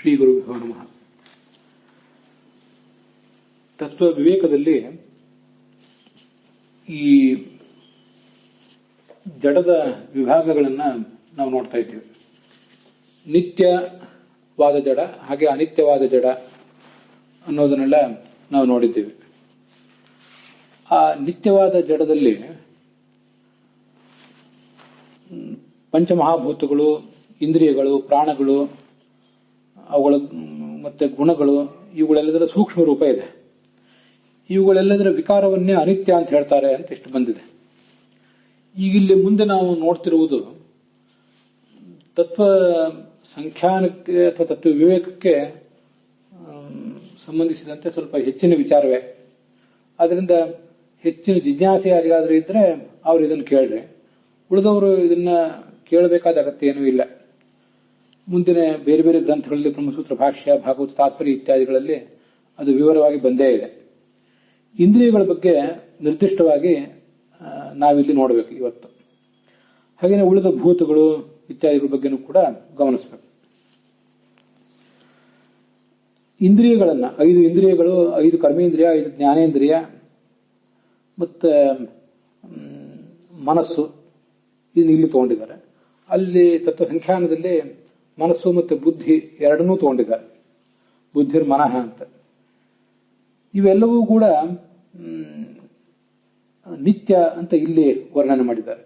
ಶ್ರೀ ಗುರುಭ್ಯೋ ನಮಃ. ತತ್ವ ವಿವೇಕದಲ್ಲಿ ಈ ಜಡದ ವಿಭಾಗಗಳನ್ನು ನಾವು ನೋಡ್ತಾ ಇದ್ದೀವಿ. ನಿತ್ಯವಾದ ಜಡ ಹಾಗೆ ಅನಿತ್ಯವಾದ ಜಡ ಅನ್ನೋದನ್ನೆಲ್ಲ ನಾವು ನೋಡಿದ್ದೇವೆ. ಆ ನಿತ್ಯವಾದ ಜಡದಲ್ಲಿ ಪಂಚಮಹಾಭೂತಗಳು, ಇಂದ್ರಿಯಗಳು, ಪ್ರಾಣಗಳು, ಅವುಗಳ ಮತ್ತೆ ಗುಣಗಳು, ಇವುಗಳೆಲ್ಲದರ ಸೂಕ್ಷ್ಮ ರೂಪ ಇದೆ. ಇವುಗಳೆಲ್ಲದರ ವಿಕಾರವನ್ನೇ ಅನಿತ್ಯ ಅಂತ ಹೇಳ್ತಾರೆ ಅಂತ ಇಷ್ಟು ಬಂದಿದೆ. ಈಗಿಲ್ಲಿ ಮುಂದೆ ನಾವು ನೋಡ್ತಿರುವುದು ತತ್ವ ಸಂಖ್ಯಾನಕ್ಕೆ ಅಥವಾ ತತ್ವ ವಿವೇಕಕ್ಕೆ ಸಂಬಂಧಿಸಿದಂತೆ ಸ್ವಲ್ಪ ಹೆಚ್ಚಿನ ವಿಚಾರವೇ. ಅದರಿಂದ ಹೆಚ್ಚಿನ ಜಿಜ್ಞಾಸೆ ಯಾರಿಗಾದ್ರೂ ಇದ್ರೆ ಅವ್ರು ಇದನ್ನು ಕೇಳ್ರಿ. ಉಳಿದವರು ಇದನ್ನ ಕೇಳಬೇಕಾದ ಅಗತ್ಯ ಏನೂ ಇಲ್ಲ. ಮುಂದಿನ ಬೇರೆ ಬೇರೆ ಗ್ರಂಥಗಳಲ್ಲಿ ಬ್ರಹ್ಮಸೂತ್ರ ಭಾಷ್ಯ, ಭಾಗವತ ತಾತ್ಪರ್ಯ ಇತ್ಯಾದಿಗಳಲ್ಲಿ ಅದು ವಿವರವಾಗಿ ಬಂದೇ ಇದೆ. ಇಂದ್ರಿಯಗಳ ಬಗ್ಗೆ ನಿರ್ದಿಷ್ಟವಾಗಿ ನಾವಿಲ್ಲಿ ನೋಡಬೇಕು ಇವತ್ತು. ಹಾಗೆಯೇ ಉಳಿದ ಭೂತಗಳು ಇತ್ಯಾದಿಗಳ ಬಗ್ಗೆನೂ ಕೂಡ ಗಮನಿಸಬೇಕು. ಇಂದ್ರಿಯಗಳನ್ನ 5 ಇಂದ್ರಿಯಗಳು, 5 ಕರ್ಮೇಂದ್ರಿಯ, 5 ಜ್ಞಾನೇಂದ್ರಿಯ ಮತ್ತು ಮನಸ್ಸು ಇದನ್ನು ಇಲ್ಲಿ ತಗೊಂಡಿದ್ದಾರೆ. ಅಲ್ಲಿ ತತ್ವ ಸಂಖ್ಯಾನದಲ್ಲಿ ಮನಸ್ಸು ಮತ್ತು ಬುದ್ಧಿ ಎರಡನ್ನೂ ತಗೊಂಡಿದ್ದಾರೆ. ಬುದ್ಧಿರ್ ಮನಃ ಅಂತ. ಇವೆಲ್ಲವೂ ಕೂಡ ನಿತ್ಯ ಅಂತ ಇಲ್ಲಿ ವರ್ಣನೆ ಮಾಡಿದ್ದಾರೆ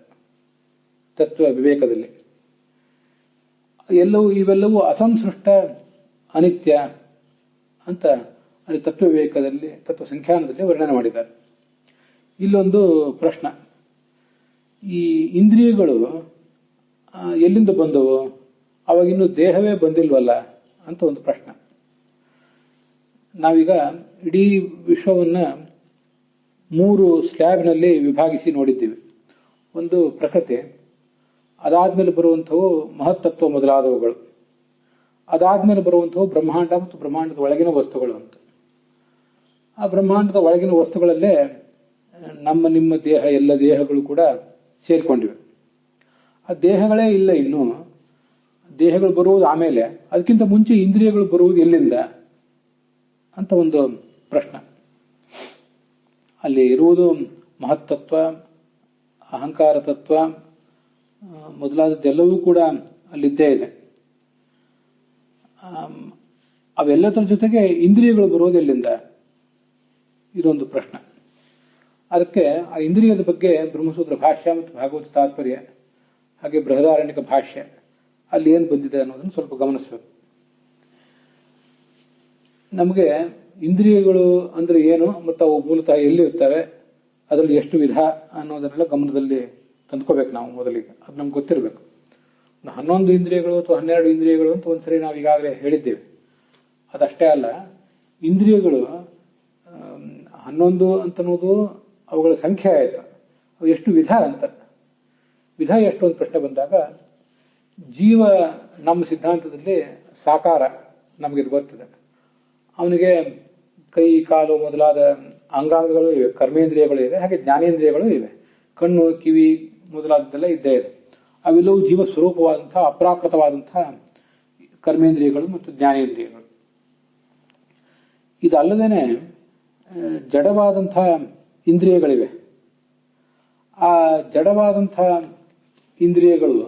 ತತ್ವ ವಿವೇಕದಲ್ಲಿ. ಇವೆಲ್ಲವೂ ಅಸಂಸೃಷ್ಟ ಅನಿತ್ಯ ಅಂತ ಅಲ್ಲಿ ತತ್ವ ವಿವೇಕದಲ್ಲಿ, ತತ್ವ ಸಂಖ್ಯಾನದಲ್ಲಿ ವರ್ಣನೆ ಮಾಡಿದ್ದಾರೆ. ಇಲ್ಲೊಂದು ಪ್ರಶ್ನೆ, ಈ ಇಂದ್ರಿಯಗಳು ಎಲ್ಲಿಂದ ಬಂದವು? ಅವಾಗಿನ್ನೂ ದೇಹವೇ ಬಂದಿಲ್ವಲ್ಲ ಅಂತ ಒಂದು ಪ್ರಶ್ನೆ. ನಾವೀಗ ಇಡೀ ವಿಶ್ವವನ್ನ 3 ಸ್ಲ್ಯಾಬ್ನಲ್ಲಿ ವಿಭಾಗಿಸಿ ನೋಡಿದ್ದೀವಿ. ಒಂದು ಪ್ರಕೃತಿ, ಅದಾದ್ಮೇಲೆ ಬರುವಂಥವು ಮಹತ್ತತ್ವ ಮೊದಲಾದವುಗಳು, ಅದಾದ್ಮೇಲೆ ಬರುವಂಥವು ಬ್ರಹ್ಮಾಂಡ ಮತ್ತು ಬ್ರಹ್ಮಾಂಡದ ಒಳಗಿನ ವಸ್ತುಗಳು ಅಂತ. ಆ ಬ್ರಹ್ಮಾಂಡದ ಒಳಗಿನ ವಸ್ತುಗಳಲ್ಲೇ ನಿಮ್ಮ ದೇಹ, ಎಲ್ಲ ದೇಹಗಳು ಕೂಡ ಸೇರಿಕೊಂಡಿವೆ. ಆ ದೇಹಗಳೇ ಇಲ್ಲ ಇನ್ನು. ದೇಹಗಳು ಬರುವುದು ಆಮೇಲೆ, ಅದಕ್ಕಿಂತ ಮುಂಚೆ ಇಂದ್ರಿಯಗಳು ಬರುವುದು ಎಲ್ಲಿಂದ ಅಂತ ಒಂದು ಪ್ರಶ್ನೆ. ಅಲ್ಲಿ ಇರುವುದು ಮಹತ್ತತ್ವ, ಅಹಂಕಾರ ತತ್ವ ಮೊದಲಾದದ್ದೆಲ್ಲವೂ ಕೂಡ ಅಲ್ಲಿದ್ದೇ ಇದೆ. ಅವೆಲ್ಲದರ ಜೊತೆಗೆ ಇಂದ್ರಿಯಗಳು ಬರುವುದು ಎಲ್ಲಿಂದ? ಇದೊಂದು ಪ್ರಶ್ನೆ. ಅದಕ್ಕೆ ಆ ಇಂದ್ರಿಯದ ಬಗ್ಗೆ ಬ್ರಹ್ಮಸೂತ್ರ ಭಾಷ್ಯ ಮತ್ತು ಭಾಗವತ ತಾತ್ಪರ್ಯ ಹಾಗೆ ಬೃಹದಾರಣ್ಯಕ ಭಾಷ್ಯ ಅಲ್ಲಿ ಏನು ಬಂದಿದೆ ಅನ್ನೋದನ್ನು ಸ್ವಲ್ಪ ಗಮನಿಸಬೇಕು. ನಮಗೆ ಇಂದ್ರಿಯಗಳು ಅಂದ್ರೆ ಏನು ಮತ್ತು ಅವು ಮೂಲತಃ ಎಲ್ಲಿ ಇರ್ತವೆ, ಅದರಲ್ಲಿ ಎಷ್ಟು ವಿಧ ಅನ್ನೋದನ್ನೆಲ್ಲ ಗಮನದಲ್ಲಿ ತಂದ್ಕೋಬೇಕು ನಾವು ಮೊದಲಿಗೆ. ಅದು ನಮ್ಗೆ ಗೊತ್ತಿರಬೇಕು. 11 ಇಂದ್ರಿಯಗಳು ಅಥವಾ 12 ಇಂದ್ರಿಯಗಳು ಅಂತ ಒಂದ್ಸರಿ ನಾವು ಈಗಾಗಲೇ ಹೇಳಿದ್ದೇವೆ. ಅದಷ್ಟೇ ಅಲ್ಲ, ಇಂದ್ರಿಯಗಳು 11 ಅಂತನ್ನೋದು ಅವುಗಳ ಸಂಖ್ಯೆ ಆಯಿತು. ಅವು ಎಷ್ಟು ವಿಧ ಅಂತ, ವಿಧ ಎಷ್ಟು ಅಂತ ಪ್ರಶ್ನೆ ಬಂದಾಗ, ಜೀವ ನಮ್ಮ ಸಿದ್ಧಾಂತದಲ್ಲಿ ಸಾಕಾರ, ನಮಗಿದು ಗೊತ್ತಿದೆ. ಅವನಿಗೆ ಕೈ, ಕಾಲು ಮೊದಲಾದ ಅಂಗಾಂಗಗಳು ಇವೆ, ಕರ್ಮೇಂದ್ರಿಯಗಳು ಇವೆ, ಹಾಗೆ ಜ್ಞಾನೇಂದ್ರಿಯಗಳು ಇವೆ. ಕಣ್ಣು, ಕಿವಿ ಮೊದಲಾದದ್ದೆಲ್ಲ ಇದ್ದೇ ಇದೆ. ಅವೆಲ್ಲವೂ ಜೀವ ಸ್ವರೂಪವಾದಂತಹ ಅಪ್ರಾಕೃತವಾದಂತಹ ಕರ್ಮೇಂದ್ರಿಯಗಳು ಮತ್ತು ಜ್ಞಾನೇಂದ್ರಿಯಗಳು. ಇದಲ್ಲದೇನೆ ಜಡವಾದಂತಹ ಇಂದ್ರಿಯಗಳಿವೆ. ಆ ಜಡವಾದಂತಹ ಇಂದ್ರಿಯಗಳು,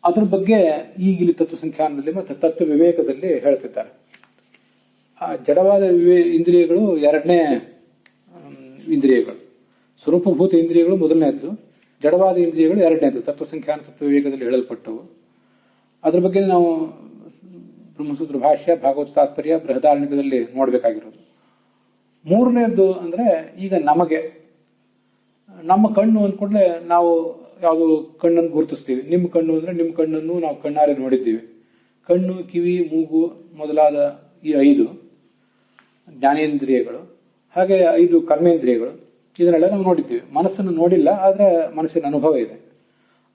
ಅದ್ರ ಬಗ್ಗೆ ಈಗಿಲ್ಲಿ ತತ್ವ ಸಂಖ್ಯಾನದಲ್ಲಿ ಮತ್ತು ತತ್ವ ವಿವೇಕದಲ್ಲಿ ಹೇಳ್ತಿದ್ದಾರೆ. ಆ ಜಡವಾದ ಇಂದ್ರಿಯಗಳು ಎರಡನೇ ಇಂದ್ರಿಯಗಳು. ಸ್ವರೂಪಭೂತ ಇಂದ್ರಿಯಗಳು ಮೊದಲನೇದ್ದು, ಜಡವಾದ ಇಂದ್ರಿಯಗಳು ಎರಡನೇದು. ತತ್ವ ಸಂಖ್ಯಾನ ತತ್ವ ವಿವೇಕದಲ್ಲಿ ಹೇಳಲ್ಪಟ್ಟವು. ಅದ್ರ ಬಗ್ಗೆ ನಾವು ಬ್ರಹ್ಮಸೂತ್ರ ಭಾಷ್ಯ, ಭಾಗವತ ತಾತ್ಪರ್ಯ, ಬೃಹದಾರಣ್ಯಕದಲ್ಲಿ ನೋಡಬೇಕಾಗಿರೋದು. ಮೂರನೇದ್ದು ಅಂದ್ರೆ ಈಗ ನಮ್ಮ ಕಣ್ಣು ಅಂದ್ಕೊಂಡ್ರೆ ನಾವು ಯಾವುದು ಕಣ್ಣನ್ನು ಗುರುತಿಸ್ತೀವಿ. ನಿಮ್ಮ ಕಣ್ಣು ಅಂದ್ರೆ ನಿಮ್ಮ ಕಣ್ಣನ್ನು ನಾವು ಕಣ್ಣಾರೆ ನೋಡಿದ್ದೀವಿ. ಕಣ್ಣು, ಕಿವಿ, ಮೂಗು ಮೊದಲಾದ ಈ 5 ಜ್ಞಾನೇಂದ್ರಿಯಗಳು, ಹಾಗೆ 5 ಕರ್ಮೇಂದ್ರಿಯಗಳು, ಇದನ್ನೆಲ್ಲ ನಾವು ನೋಡಿದ್ದೀವಿ. ಮನಸ್ಸನ್ನು ನೋಡಿಲ್ಲ, ಆದ್ರೆ ಮನಸ್ಸಿನ ಅನುಭವ ಇದೆ.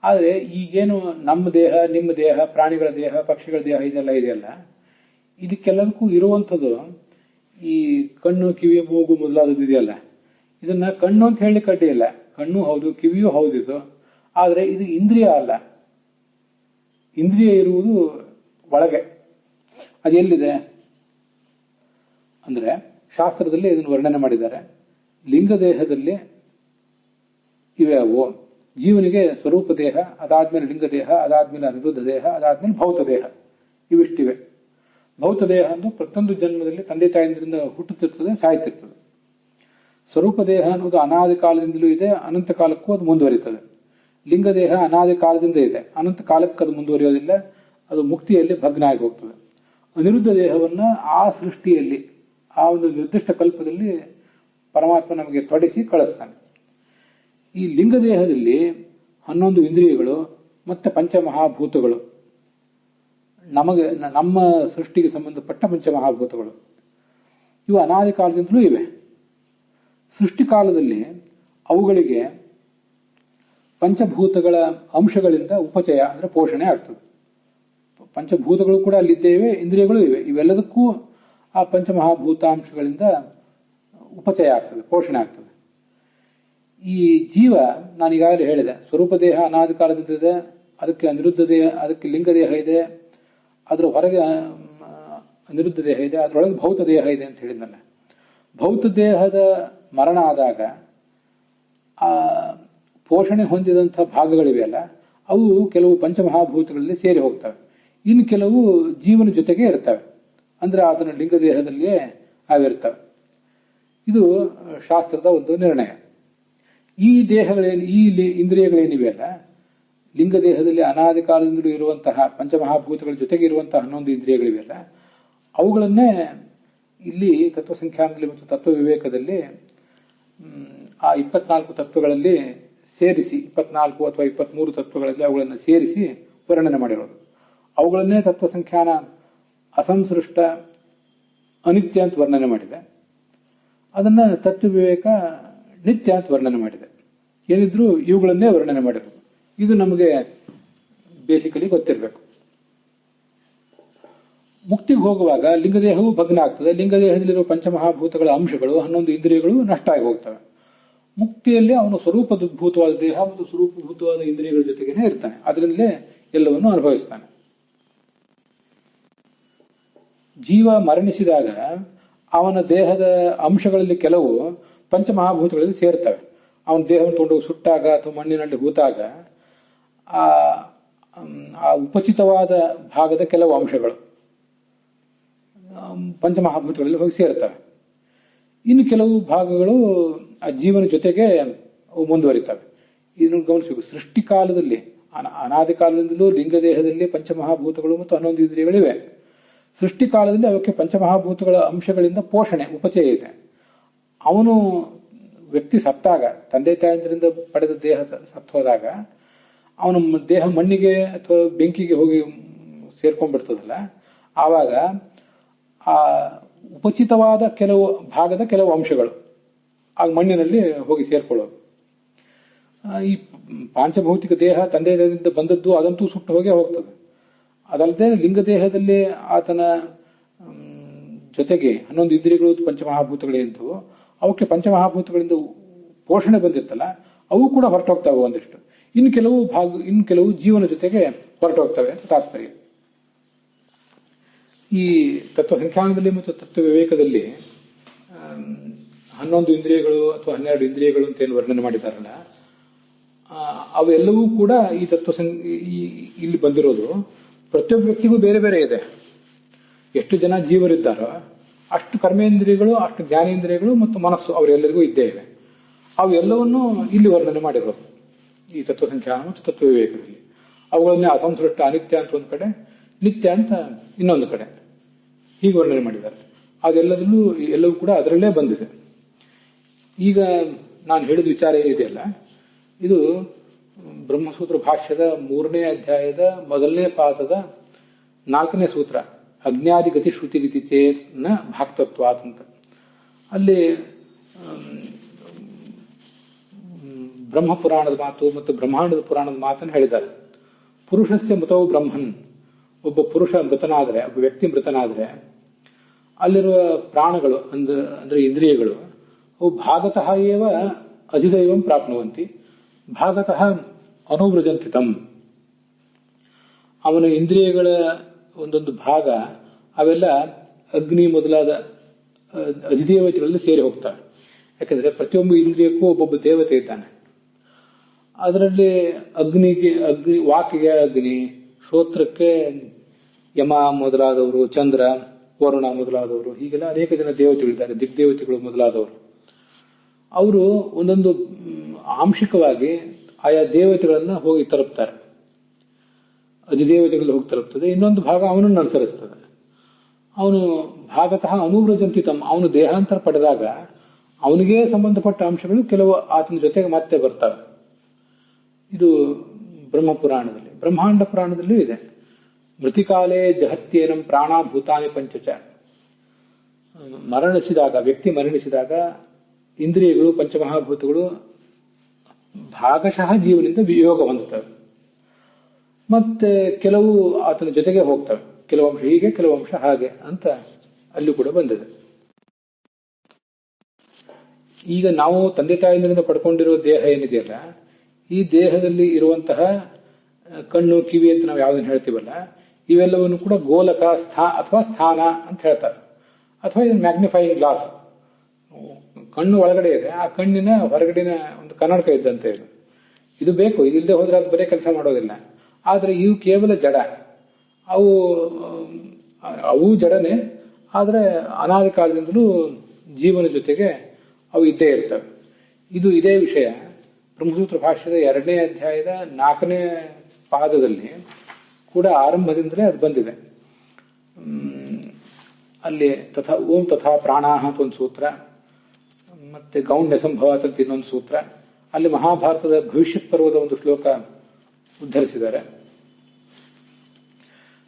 ಆದರೆ ಈಗೇನು ನಮ್ಮ ದೇಹ, ನಿಮ್ಮ ದೇಹ, ಪ್ರಾಣಿಗಳ ದೇಹ, ಪಕ್ಷಿಗಳ ದೇಹ ಇದೆಲ್ಲ ಇದೆಯಲ್ಲ, ಇದಕ್ಕೆಲ್ಲದಕ್ಕೂ ಇರುವಂಥದ್ದು ಈ ಕಣ್ಣು, ಕಿವಿ, ಮೂಗು ಮೊದಲಾದದ್ದು ಇದೆಯಲ್ಲ, ಇದನ್ನ ಕಣ್ಣು ಅಂತ ಹೇಳಿ ಕಡ್ಡಿಯಿಲ್ಲ. ಕಣ್ಣು ಹೌದು, ಕಿವಿಯೂ ಹೌದಿದು. ಆದರೆ ಇದು ಇಂದ್ರಿಯ ಅಲ್ಲ. ಇಂದ್ರಿಯ ಇರುವುದು ಒಳಗೆ, ಅದೆಲ್ಲಿದೆ ಅಂದ್ರೆ ಶಾಸ್ತ್ರದಲ್ಲಿ ಇದನ್ನು ವರ್ಣನೆ ಮಾಡಿದ್ದಾರೆ. ಲಿಂಗದೇಹದಲ್ಲಿ ಇವೆ ಅವು. ಜೀವನಿಗೆ ಸ್ವರೂಪ ದೇಹ, ಅದಾದ್ಮೇಲೆ ಲಿಂಗದೇಹ, ಅದಾದ್ಮೇಲೆ ಅನಿರುದ್ಧ ದೇಹ, ಅದಾದ್ಮೇಲೆ ಭೌತ ದೇಹ, ಇವಿಷ್ಟಿವೆ. ಭೌತ ದೇಹ ಅಂದ್ರೆ ಪ್ರತಿಯೊಂದು ಜನ್ಮದಲ್ಲಿ ತಂದೆ ತಾಯಿಂದ್ರಿಂದ ಹುಟ್ಟುತ್ತಿರ್ತದೆ, ಸಾಯ್ತಿರ್ತದೆ. ಸ್ವರೂಪ ದೇಹ ಅನ್ನೋದು ಅನಾದಿ ಕಾಲದಿಂದಲೂ ಇದೆ, ಅನಂತ ಕಾಲಕ್ಕೂ ಅದು ಮುಂದುವರಿತದೆ. ಲಿಂಗದೇಹ ಅನಾದಿ ಕಾಲದಿಂದ ಇದೆ, ಅನಂತ ಕಾಲಕ್ಕೆ ಅದು ಮುಂದುವರಿಯೋದಿಲ್ಲ, ಅದು ಮುಕ್ತಿಯಲ್ಲಿ ಭಗ್ನ ಆಗಿ ಹೋಗ್ತದೆ. ಅನಿರುದ್ಧ ದೇಹವನ್ನ ಆ ಸೃಷ್ಟಿಯಲ್ಲಿ, ಆ ಒಂದು ನಿರ್ದಿಷ್ಟ ಕಲ್ಪದಲ್ಲಿ ಪರಮಾತ್ಮ ನಮಗೆ ತೊಡಿಸಿ ಕಳಿಸ್ತಾನೆ. ಈ ಲಿಂಗದೇಹದಲ್ಲಿ 11 ಇಂದ್ರಿಯಗಳು ಮತ್ತೆ ಪಂಚಮಹಾಭೂತಗಳು, ನಮ್ಮ ಸೃಷ್ಟಿಗೆ ಸಂಬಂಧಪಟ್ಟ ಪಂಚಮಹಾಭೂತಗಳು, ಇವು ಅನಾದಿ ಕಾಲದಿಂದಲೂ ಇವೆ. ಸೃಷ್ಟಿ ಕಾಲದಲ್ಲಿ ಅವುಗಳಿಗೆ ಪಂಚಭೂತಗಳ ಅಂಶಗಳಿಂದ ಉಪಚಯ ಅಂದ್ರೆ ಪೋಷಣೆ ಆಗ್ತದೆ. ಪಂಚಭೂತಗಳು ಕೂಡ ಅಲ್ಲಿದ್ದೇವೆ, ಇಂದ್ರಿಯಗಳು ಇವೆ, ಇವೆಲ್ಲದಕ್ಕೂ ಆ ಪಂಚಮಹಾಭೂತಾಂಶಗಳಿಂದ ಉಪಚಯ ಆಗ್ತದೆ, ಪೋಷಣೆ ಆಗ್ತದೆ. ಈ ಜೀವ ನಾನು ಈಗಾಗಲೇ ಹೇಳಿದೆ, ಸ್ವರೂಪ ದೇಹ ಅನಾದಿ ಕಾಲದಿಂದ ಇದೆ, ಅದಕ್ಕೆ ಅನಿರುದ್ಧ ದೇಹ, ಅದಕ್ಕೆ ಲಿಂಗ ದೇಹ ಇದೆ, ಅದರ ಹೊರಗೆ ಅನಿರುದ್ಧ ದೇಹ ಇದೆ, ಅದರೊಳಗೆ ಭೌತ ದೇಹ ಇದೆ ಅಂತ ಹೇಳಿದ್ನಲ್ಲ. ಭೌತ ದೇಹದ ಮರಣ ಆದಾಗ ಆ ಪೋಷಣೆ ಹೊಂದಿದಂಥ ಭಾಗಗಳಿವೆಯಲ್ಲ, ಅವು ಕೆಲವು ಪಂಚಮಹಾಭೂತಗಳಲ್ಲಿ ಸೇರಿ ಹೋಗ್ತವೆ. ಇನ್ನು ಕೆಲವು ಜೀವನ ಜೊತೆಗೆ ಇರ್ತವೆ, ಅಂದ್ರೆ ಅದನ್ನ ಲಿಂಗದೇಹದಲ್ಲಿಯೇ ಅವಿರ್ತವೆ. ಇದು ಶಾಸ್ತ್ರದ ಒಂದು ನಿರ್ಣಯ. ಈ ದೇಹಗಳೇನು, ಈ ಇಂದ್ರಿಯಗಳೇನಿವೆಯಲ್ಲ, ಲಿಂಗದೇಹದಲ್ಲಿ ಅನಾದಿ ಕಾಲದಿಂದಲೂ ಇರುವಂತಹ ಪಂಚಮಹಾಭೂತಗಳ ಜೊತೆಗೆ ಇರುವಂತಹ 11 ಇಂದ್ರಿಯಗಳಿವೆಯಲ್ಲ, ಅವುಗಳನ್ನೇ ಇಲ್ಲಿ ತತ್ವಸಂಖ್ಯಾನದಲ್ಲಿ ಮತ್ತು ತತ್ವ ವಿವೇಕದಲ್ಲಿ ಆ 24 ತತ್ವಗಳಲ್ಲಿ ಸೇರಿಸಿ, 24 ಅಥವಾ 23 ತತ್ವಗಳಲ್ಲಿ ಅವುಗಳನ್ನು ಸೇರಿಸಿ ವರ್ಣನೆ ಮಾಡಿರೋದು. ಅವುಗಳನ್ನೇ ತತ್ವಸಂಖ್ಯಾನ ಅಸಂಸೃಷ್ಟ ಅನಿತ್ಯ ಅಂತ ವರ್ಣನೆ ಮಾಡಿದೆ. ಅದನ್ನ ತತ್ವ ವಿವೇಕ ನಿತ್ಯ ಅಂತ ವರ್ಣನೆ ಮಾಡಿದೆ. ಏನಿದ್ರು ಇವುಗಳನ್ನೇ ವರ್ಣನೆ ಮಾಡಿರೋದು. ಇದು ನಮಗೆ ಬೇಸಿಕಲಿ ಗೊತ್ತಿರಬೇಕು. ಮುಕ್ತಿಗೆ ಹೋಗುವಾಗ ಲಿಂಗದೇಹವು ಭಗ್ನ ಆಗ್ತದೆ. ಲಿಂಗದೇಹದಲ್ಲಿರುವ ಪಂಚಮಹಾಭೂತಗಳ ಅಂಶಗಳು 11 ಇಂದ್ರಿಯಗಳು ನಷ್ಟ ಆಗಿ ಹೋಗ್ತವೆ. ಮುಕ್ತಿಯಲ್ಲಿ ಅವನು ಸ್ವರೂಪದ್ಭೂತವಾದ ದೇಹ ಮತ್ತು ಸ್ವರೂಪಭೂತವಾದ ಇಂದ್ರಿಯಗಳ ಜೊತೆಗೇನೆ ಇರ್ತಾನೆ, ಅದರಲ್ಲೇ ಎಲ್ಲವನ್ನು ಅನುಭವಿಸ್ತಾನೆ. ಜೀವ ಮರಣಿಸಿದಾಗ ಅವನ ದೇಹದ ಅಂಶಗಳಲ್ಲಿ ಕೆಲವು ಪಂಚಮಹಾಭೂತಗಳಲ್ಲಿ ಸೇರ್ತವೆ. ಅವನ ದೇಹವನ್ನು ತೊಗೊಂಡು ಸುಟ್ಟಾಗ ಅಥವಾ ಮಣ್ಣಿನಲ್ಲಿ ಹೂತಾಗ ಆ ಉಪಚಿತವಾದ ಭಾಗದ ಕೆಲವು ಅಂಶಗಳು ಪಂಚಮಹಾಭೂತಗಳಲ್ಲಿ ಹೋಗಿ ಸೇರ್ತವೆ. ಇನ್ನು ಕೆಲವು ಭಾಗಗಳು ಆ ಜೀವನ ಜೊತೆಗೆ ಮುಂದುವರಿತವೆ. ಇದನ್ನು ಗಮನಿಸಬೇಕು. ಸೃಷ್ಟಿ ಕಾಲದಲ್ಲಿ ಅನಾದಿ ಕಾಲದಿಂದಲೂ ಲಿಂಗದೇಹದಲ್ಲಿ ಪಂಚಮಹಾಭೂತಗಳು ಮತ್ತು 11 ಇಂದ್ರಿಯಗಳಿವೆ. ಸೃಷ್ಟಿ ಕಾಲದಲ್ಲಿ ಅವಕ್ಕೆ ಪಂಚಮಹಾಭೂತಗಳ ಅಂಶಗಳಿಂದ ಪೋಷಣೆ, ಉಪಚಯ ಇದೆ. ಅವನು ವ್ಯಕ್ತಿ ಸತ್ತಾಗ, ತಂದೆ ತಾಯಂದ್ರಿಂದ ಪಡೆದ ದೇಹ ಸತ್ತೋದಾಗ ಅವನ ದೇಹ ಮಣ್ಣಿಗೆ ಅಥವಾ ಬೆಂಕಿಗೆ ಹೋಗಿ ಸೇರ್ಕೊಂಡ್ಬಿಡ್ತದಲ್ಲ, ಆವಾಗ ಆ ಉಪಚಿತವಾದ ಕೆಲವು ಭಾಗದ ಕೆಲವು ಅಂಶಗಳು ಆಗ ಮಣ್ಣಿನಲ್ಲಿ ಹೋಗಿ ಸೇರ್ಕೊಳ್ಳೋದು. ಈ ಪಾಂಚಭೌತಿಕ ದೇಹ ತಂದೆ ತಾಯಂದ್ರಿಂದ ಬಂದದ್ದು ಅದಂತೂ ಸುಟ್ಟು ಹೋಗೇ ಹೋಗ್ತದೆ. ಅದಲ್ಲದೆ ಲಿಂಗದೇಹದಲ್ಲಿ ಆತನ ಜೊತೆಗೆ 11 ಇಂದ್ರಿಯಗಳು ಪಂಚಮಹಾಭೂತಗಳೇಂದು ಅವಕ್ಕೆ ಪಂಚಮಹಾಭೂತಗಳಿಂದ ಪೋಷಣೆ ಬಂದಿರ್ತಲ್ಲ, ಅವು ಕೂಡ ಹೊರಟೋಗ್ತವೆ ಒಂದಿಷ್ಟು. ಇನ್ನು ಕೆಲವು ಜೀವನ ಜೊತೆಗೆ ಹೊರಟೋಗ್ತವೆ ಅಂತ ತಾತ್ಪರ್ಯ. ಈ ತತ್ವ ಸಂಖ್ಯಾನದಲ್ಲಿ ಮತ್ತು ತತ್ವ ವಿವೇಕದಲ್ಲಿ 11 ಇಂದ್ರಿಯಗಳು ಅಥವಾ 12 ಇಂದ್ರಿಯಗಳು ಅಂತ ಏನು ವರ್ಣನೆ ಮಾಡಿದಾರಲ್ಲ, ಅವೆಲ್ಲವೂ ಕೂಡ ಈ ಇಲ್ಲಿ ಬಂದಿರೋದು ಪ್ರತಿಯೊಬ್ಬ ವ್ಯಕ್ತಿಗೂ ಬೇರೆ ಬೇರೆ ಇದೆ. ಎಷ್ಟು ಜನ ಜೀವರಿದ್ದಾರೋ ಅಷ್ಟು ಕರ್ಮೇಂದ್ರಿಯಗಳು, ಅಷ್ಟು ಜ್ಞಾನೇಂದ್ರಿಯಗಳು ಮತ್ತು ಮನಸ್ಸು ಅವರೆಲ್ಲರಿಗೂ ಇದ್ದೇ ಇವೆ. ಅವೆಲ್ಲವನ್ನೂ ಇಲ್ಲಿ ವರ್ಣನೆ ಮಾಡಿರೋದು ಈ ತತ್ವಸಂಖ್ಯಾನ ಮತ್ತು ತತ್ವ ವಿವೇಕದಲ್ಲಿ. ಅವುಗಳನ್ನೇ ಅಸಂಸೃಷ್ಟ ಅನಿತ್ಯ ಅಂತ ಒಂದು ಕಡೆ, ನಿತ್ಯ ಅಂತ ಇನ್ನೊಂದು ಕಡೆ ಹೀಗೆ ವರ್ಣನೆ ಮಾಡಿದ್ದಾರೆ. ಎಲ್ಲವೂ ಕೂಡ ಅದರಲ್ಲೇ ಬಂದಿದೆ. ಈಗ ನಾನು ಹೇಳಿದ ವಿಚಾರ ಏನಿದೆಯಲ್ಲ, ಇದು ಬ್ರಹ್ಮಸೂತ್ರ ಭಾಷ್ಯದ 3ನೇ ಅಧ್ಯಾಯದ 1ನೇ ಪಾದದ 4ನೇ ಸೂತ್ರ, ಅಜ್ಞಾದಿಗತಿ ಶ್ರುತಿ ರೀತಿ ಚೇತ್ನ ಭಾಕ್ತತ್ವಾತ್ ಅಂತ. ಅಲ್ಲಿ ಬ್ರಹ್ಮ ಪುರಾಣದ ಮಾತು ಮತ್ತು ಬ್ರಹ್ಮಾಂಡದ ಪುರಾಣದ ಮಾತನ್ನು ಹೇಳಿದ್ದಾರೆ. ಪುರುಷಸ್ಯ ಮೃತವು ಬ್ರಹ್ಮನ್, ಒಬ್ಬ ಪುರುಷ ಮೃತನಾದರೆ, ಒಬ್ಬ ವ್ಯಕ್ತಿ ಮೃತನಾದರೆ ಅಲ್ಲಿರುವ ಪ್ರಾಣಗಳು ಅಂದ್ರೆ ಇಂದ್ರಿಯಗಳು ಅವು ಭಾಗತಃ ಏವ ಅಧಿದೈವಂ ಪ್ರಾಪ್ನುವಂತಿ, ಭಾಗತಃ ಅನುವೃಜಂತಿತಂ. ಅವನ ಇಂದ್ರಿಯಗಳ ಒಂದೊಂದು ಭಾಗ ಅವೆಲ್ಲ ಅಗ್ನಿ ಮೊದಲಾದ ಅಧಿದೇವತೆಗಳಲ್ಲಿ ಸೇರಿ ಹೋಗ್ತವೆ. ಯಾಕಂದ್ರೆ ಪ್ರತಿಯೊಂದು ಇಂದ್ರಿಯಕ್ಕೂ ಒಬ್ಬೊಬ್ಬ ದೇವತೆ ಇದ್ದಾನೆ. ಅದರಲ್ಲಿ ವಾಕಿಗೆ ಅಗ್ನಿ, ಶ್ರೋತ್ರಕ್ಕೆ ಯಮ ಮೊದಲಾದವರು, ಚಂದ್ರ, ವರುಣ ಮೊದಲಾದವರು, ಹೀಗೆಲ್ಲ ಅನೇಕ ಜನ ದೇವತೆಗಳಿದ್ದಾರೆ, ದಿಗ್ದೇವತೆಗಳು ಮೊದಲಾದವರು. ಅವರು ಒಂದೊಂದು ಆಂಶಿಕವಾಗಿ ಆಯಾ ದೇವತೆಗಳನ್ನ ಹೋಗಿ ತಲುಪ್ತಾರೆ. ಅಧಿದೇವತೆಗಳಲ್ಲಿ ಹೋಗಿ ತಲುಪ್ತದೆ. ಇನ್ನೊಂದು ಭಾಗ ಅವನನ್ನು ಅನುಸರಿಸ್ತದೆ. ಅವನು ಭಾಗತಃ ಅನುವ್ರಜಂತಿತಂ, ಅವನು ದೇಹಾಂತರ ಪಡೆದಾಗ ಅವನಿಗೆ ಸಂಬಂಧಪಟ್ಟ ಅಂಶಗಳು ಕೆಲವು ಆತನ ಜೊತೆಗೆ ಮತ್ತೆ ಬರ್ತವೆ. ಇದು ಬ್ರಹ್ಮಪುರಾಣದಲ್ಲಿ. ಬ್ರಹ್ಮಾಂಡ ಪುರಾಣದಲ್ಲೂ ಇದೆ. ಮೃತಿಕಾಲೇ ಜಹತ್ಯೇನಂ ಪ್ರಾಣಭೂತಾನಿ ಪಂಚಚ. ವ್ಯಕ್ತಿ ಮರಣಿಸಿದಾಗ ಇಂದ್ರಿಯಗಳು, ಪಂಚಮಹಾಭೂತಗಳು ಭಾಗಶಃ ಜೀವನಿಂದ ವಿಯೋಗ ಹೊಂದುತ್ತವೆ. ಮತ್ತೆ ಕೆಲವು ಆತನ ಜೊತೆಗೆ ಹೋಗ್ತವೆ. ಕೆಲವು ಅಂಶ ಹೀಗೆ, ಕೆಲವು ಅಂಶ ಹಾಗೆ ಅಂತ ಅಲ್ಲಿ ಕೂಡ ಬಂದಿದೆ. ಈಗ ನಾವು ತಂದೆ ತಾಯಿಯಿಂದ ಪಡ್ಕೊಂಡಿರುವ ದೇಹ ಏನಿದೆಯಲ್ಲ, ಈ ದೇಹದಲ್ಲಿ ಇರುವಂತಹ ಕಣ್ಣು, ಕಿವಿ ಅಂತ ನಾವು ಯಾವ್ದನ್ನು ಹೇಳ್ತೀವಲ್ಲ, ಇವೆಲ್ಲವನ್ನು ಕೂಡ ಗೋಲಕ ಅಥವಾ ಸ್ಥಾನ ಅಂತ ಹೇಳ್ತಾರೆ. ಅಥವಾ ಇದು ಮ್ಯಾಗ್ನಿಫೈಯಿಂಗ್ ಗ್ಲಾಸ್. ಕಣ್ಣು ಒಳಗಡೆ ಇದೆ, ಆ ಕಣ್ಣಿನ ಹೊರಗಡೆನ ಒಂದು ಕನ್ನಡಕ ಇದ್ದಂತೆ ಇದು ಬೇಕು. ಇದಿಲ್ಲದೆ ಹೋದ್ರೆ ಅದು ಬರೀ ಕೆಲಸ ಮಾಡೋದಿಲ್ಲ. ಆದ್ರೆ ಇವು ಕೇವಲ ಜಡ. ಅವು ಜಡನೆ, ಆದ್ರೆ ಅನಾದಿ ಕಾಲದಿಂದಲೂ ಜೀವನ ಜೊತೆಗೆ ಅವು ಇದ್ದೇ ಇರ್ತವೆ. ಇದೇ ವಿಷಯ ಬ್ರಹ್ಮಸೂತ್ರ ಭಾಷ್ಯದ 2ನೇ ಅಧ್ಯಾಯದ 4ನೇ ಪಾದದಲ್ಲಿ ಕೂಡ ಆರಂಭದಿಂದಲೇ ಅದು ಬಂದಿದೆ. ಅಲ್ಲಿ ಓಂ ತಥಾ ಪ್ರಾಣಾಹ ಅಂತ ಒಂದು ಸೂತ್ರ, ಮತ್ತೆ ಗೌಣ್ಯ ಸಂಭವಾತ್ ಅಂತ ಇನ್ನೊಂದು ಸೂತ್ರ. ಅಲ್ಲಿ ಮಹಾಭಾರತದ ಭವಿಷ್ಯತ್ ಪರ್ವದ ಒಂದು ಶ್ಲೋಕ ಉದ್ಧರಿಸಿದ್ದಾರೆ.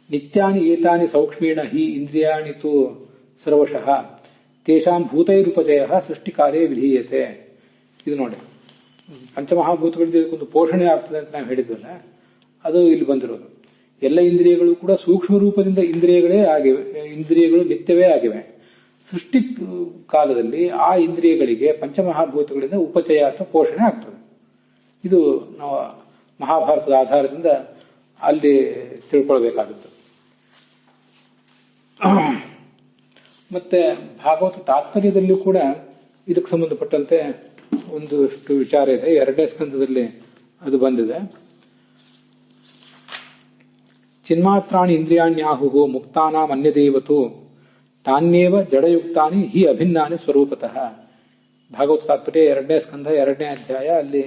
ನಿತ್ಯಾನಿ ಏತಾನಿ ಸೌಕ್ಷ್ಮೇಣ ಹಿ ಇಂದ್ರಿಯಾಣಿ ತು ಸರ್ವಶಃ ತೇಷಾಂ ಭೂತೈರುಪಜಯ ಸೃಷ್ಟಿಕಾರ್ಯೇ ವಿಧೀಯತೆ. ಇದು ನೋಡಿ, ಪಂಚಮಹಾಭೂತಗಳಿಗೆ ಒಂದು ಪೋಷಣೆ ಆಗ್ತದೆ ಅಂತ ನಾವು ಹೇಳಿದ್ವಲ್ಲ, ಅದು ಇಲ್ಲಿ ಬಂದಿರೋದು. ಎಲ್ಲ ಇಂದ್ರಿಯಗಳು ಕೂಡ ಸೂಕ್ಷ್ಮ ರೂಪದಿಂದ ಇಂದ್ರಿಯಗಳು ನಿತ್ಯವೇ ಆಗಿವೆ. ಸೃಷ್ಟಿ ಕಾಲದಲ್ಲಿ ಆ ಇಂದ್ರಿಯಗಳಿಗೆ ಪಂಚಮಹಾಭೂತಗಳಿಂದ ಉಪಚಯ ಅಥವಾ ಪೋಷಣೆ ಆಗ್ತದೆ. ಇದು ನಾವು ಮಹಾಭಾರತದ ಆಧಾರದಿಂದ ಅಲ್ಲಿ ತಿಳ್ಕೊಳ್ಬೇಕಾಗುತ್ತೆ. ಮತ್ತೆ ಭಾಗವತ ತಾತ್ಪರ್ಯದಲ್ಲಿಯೂ ಕೂಡ ಇದಕ್ಕೆ ಸಂಬಂಧಪಟ್ಟಂತೆ ಒಂದಷ್ಟು ವಿಚಾರ ಇದೆ. 2ನೇ ಸ್ಕಂದದಲ್ಲಿ ಅದು ಬಂದಿದೆ. ಚಿನ್ಮಾತ್ರಾಣಿ ಇಂದ್ರಿಯಾಣ್ಯಾಹು ಮುಕ್ತಾನಾಂ ಅನ್ಯದೇವತು ತಾನ್ಯೇವ ಜಡಯುಕ್ತಾನಿ ಹಿ ಅಭಿನ್ನಾನಿ ಸ್ವರೂಪತಃ. ಭಾಗವತ ತಾತ್ಪರ್ಯ 2ನೇ ಸ್ಕಂದ 2ನೇ ಅಧ್ಯಾಯ ಅಲ್ಲಿ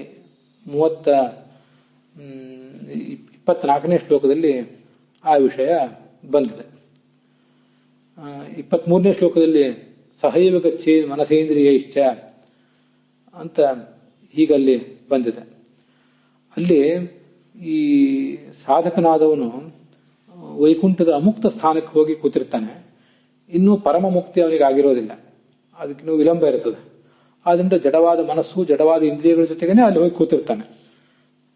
24ನೇ ಶ್ಲೋಕದಲ್ಲಿ ಆ ವಿಷಯ ಬಂದಿದೆ. 23ನೇ ಶ್ಲೋಕದಲ್ಲಿ ಸಹೈವ ಗಚ್ಚೇ ಮನಸೇಂದ್ರಿಯೈಶ್ಚ ಅಂತ ಹೀಗಲ್ಲಿ ಬಂದಿದೆ. ಅಲ್ಲಿ ಈ ಸಾಧಕನಾದವನು ವೈಕುಂಠದ ಅಮುಕ್ತ ಸ್ಥಾನಕ್ಕೆ ಹೋಗಿ ಕೂತಿರ್ತಾನೆ. ಇನ್ನೂ ಪರಮ ಮುಕ್ತಿ ಅವನಿಗೆ ಆಗಿರೋದಿಲ್ಲ, ಅದಕ್ಕಿನ್ನೂ ವಿಳಂಬ ಇರ್ತದೆ. ಆದ್ರಿಂದ ಜಡವಾದ ಮನಸ್ಸು, ಜಡವಾದ ಇಂದ್ರಿಯಗಳ ಜೊತೆಗೇನೆ ಅಲ್ಲಿ ಹೋಗಿ ಕೂತಿರ್ತಾನೆ.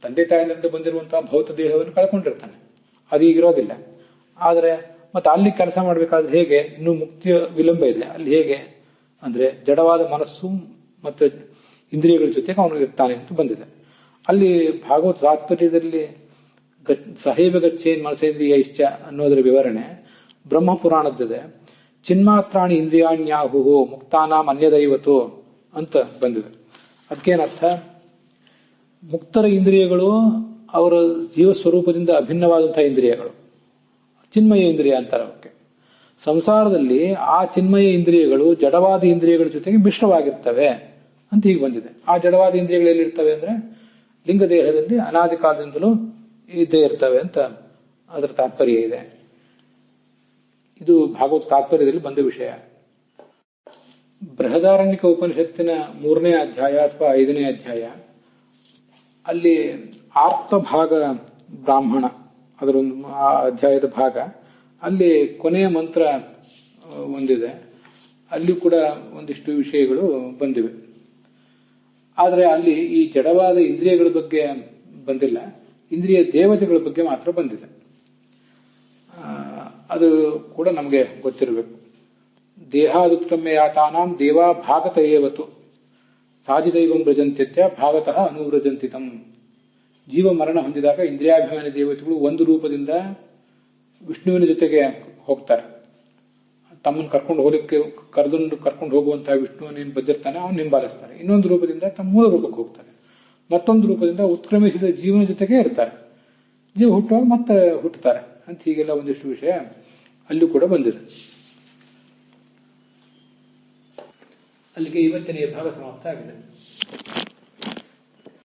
ತಂದೆ ತಾಯಿನಿಂದ ಬಂದಿರುವಂತಹ ಭೌತ ದೇಹವನ್ನು ಕಳ್ಕೊಂಡಿರ್ತಾನೆ, ಅದೀಗಿರೋದಿಲ್ಲ. ಆದರೆ ಮತ್ತೆ ಅಲ್ಲಿ ಕೆಲಸ ಮಾಡಬೇಕಾದ್ರೆ ಹೇಗೆ? ಇನ್ನೂ ಮುಕ್ತಿಯ ವಿಳಂಬ ಇದೆ. ಅಲ್ಲಿ ಹೇಗೆ ಅಂದ್ರೆ ಜಡವಾದ ಮನಸ್ಸು ಮತ್ತು ಇಂದ್ರಿಯಗಳ ಜೊತೆಗೆ ಅವನು ಇರ್ತಾನೆ ಅಂತ ಬಂದಿದೆ. ಅಲ್ಲಿ ಭಾಗವತ ತಾತ್ಪರ್ಯದಲ್ಲಿ ಸಹೈವ ಗಚ್ಚೇನ್ ಮನಸೇಂದ್ರಿಯ ಇಷ್ಟ ಅನ್ನೋದರ ವಿವರಣೆ ಬ್ರಹ್ಮಪುರಾಣದ್ದಿದೆ. ಚಿನ್ಮಾತ್ರಾಣಿ ಇಂದ್ರಿಯಾಣ್ಯಾಹು ಮುಕ್ತಾನಾಂ ಅನ್ಯದೈವತು ಅಂತ ಬಂದಿದೆ. ಅದಕ್ಕೇನರ್ಥ? ಮುಕ್ತರ ಇಂದ್ರಿಯಗಳು ಅವರ ಜೀವಸ್ವರೂಪದಿಂದ ಅಭಿನ್ನವಾದಂತಹ ಇಂದ್ರಿಯಗಳು, ಚಿನ್ಮಯ ಇಂದ್ರಿಯ ಅಂತಾರೆ ಅವಕ್ಕೆ. ಸಂಸಾರದಲ್ಲಿ ಆ ಚಿನ್ಮಯ ಇಂದ್ರಿಯಗಳು ಜಡವಾದ ಇಂದ್ರಿಯಗಳ ಜೊತೆಗೆ ಮಿಶ್ರವಾಗಿರ್ತವೆ ಅಂತ ಹೀಗೆ ಬಂದಿದೆ. ಆ ಜಡವಾದ ಇಂದ್ರಿಯಗಳು ಎಲ್ಲಿರ್ತವೆ ಅಂದ್ರೆ ಲಿಂಗದೇಹದಲ್ಲಿ ಅನಾದಿ ಕಾಲದಿಂದಲೂ ಇದ್ದೇ ಇರ್ತವೆ ಅಂತ ಅದರ ತಾತ್ಪರ್ಯ ಇದೆ. ಇದು ಭಾಗವತ ತಾತ್ಪರ್ಯದಲ್ಲಿ ಬಂದ ವಿಷಯ. ಬೃಹದಾರಣ್ಯಕ ಉಪನಿಷತ್ತಿನ 3ನೇ ಅಧ್ಯಾಯ ಅಥವಾ 5ನೇ ಅಧ್ಯಾಯ ಅಲ್ಲಿ ಆರ್ತಭಾಗ ಬ್ರಾಹ್ಮಣ ಅದರೊಂದು ಅಧ್ಯಾಯದ ಭಾಗ, ಅಲ್ಲಿ ಕೊನೆಯ ಮಂತ್ರ ಒಂದಿದೆ. ಅಲ್ಲಿ ಕೂಡ ಒಂದಿಷ್ಟು ವಿಷಯಗಳು ಬಂದಿವೆ. ಆದರೆ ಅಲ್ಲಿ ಈ ಜಡವಾದ ಇಂದ್ರಿಯಗಳ ಬಗ್ಗೆ ಬಂದಿಲ್ಲ, ಇಂದ್ರಿಯ ದೇವತೆಗಳ ಬಗ್ಗೆ ಮಾತ್ರ ಬಂದಿದೆ. ಅದು ಕೂಡ ನಮಗೆ ಗೊತ್ತಿರಬೇಕು. ದೇಹಾದುತ್ಕ್ರಮ್ಯ ಯಾತಾನಾಂ ದೇವಾ ಭಾಗತ ಏವತು ಸಾಧಿದೈವಂ ವ್ರಜಂತ್ಯತ್ಯ ಭಾಗತಃ ಅನುವ್ರಜಂತಿತಂ. ಜೀವ ಮರಣ ಹೊಂದಿದಾಗ ಇಂದ್ರಿಯಾಭಿಮಾನಿ ದೇವತೆಗಳು ಒಂದು ರೂಪದಿಂದ ವಿಷ್ಣುವಿನ ಜೊತೆಗೆ ಹೋಗ್ತಾರೆ. ತಮ್ಮನ್ನು ಕರ್ಕೊಂಡು ಹೋಗಲಿಕ್ಕೆ ಕರ್ಕೊಂಡು ಹೋಗುವಂತಹ ವಿಷ್ಣುವನ್ನೇನು ಬಂದಿರ್ತಾನೆ ಅವನು ಹಿಂಬಾಲಿಸ್ತಾರೆ. ಇನ್ನೊಂದು ರೂಪದಿಂದ ತಮ್ಮ ಮೂಲ ರೂಪಕ್ಕೆ ಹೋಗ್ತಾರೆ. ಮತ್ತೊಂದು ರೂಪದಿಂದ ಉತ್ಕ್ರಮಿಸಿದ ಜೀವನ ಜೊತೆಗೆ ಇರ್ತಾರೆ. ಜೀವ ಹುಟ್ಟುವಾಗ ಮತ್ತೆ ಹುಟ್ಟುತ್ತಾರೆ ಅಂತ ಹೀಗೆಲ್ಲ ಒಂದಿಷ್ಟು ವಿಷಯ ಅಲ್ಲೂ ಕೂಡ ಬಂದಿದೆ. ಅಲ್ಲಿಗೆ ಇವತ್ತಿನ ಭಾಗ ಸಮಾಪ್ತ ಆಗಿದೆ.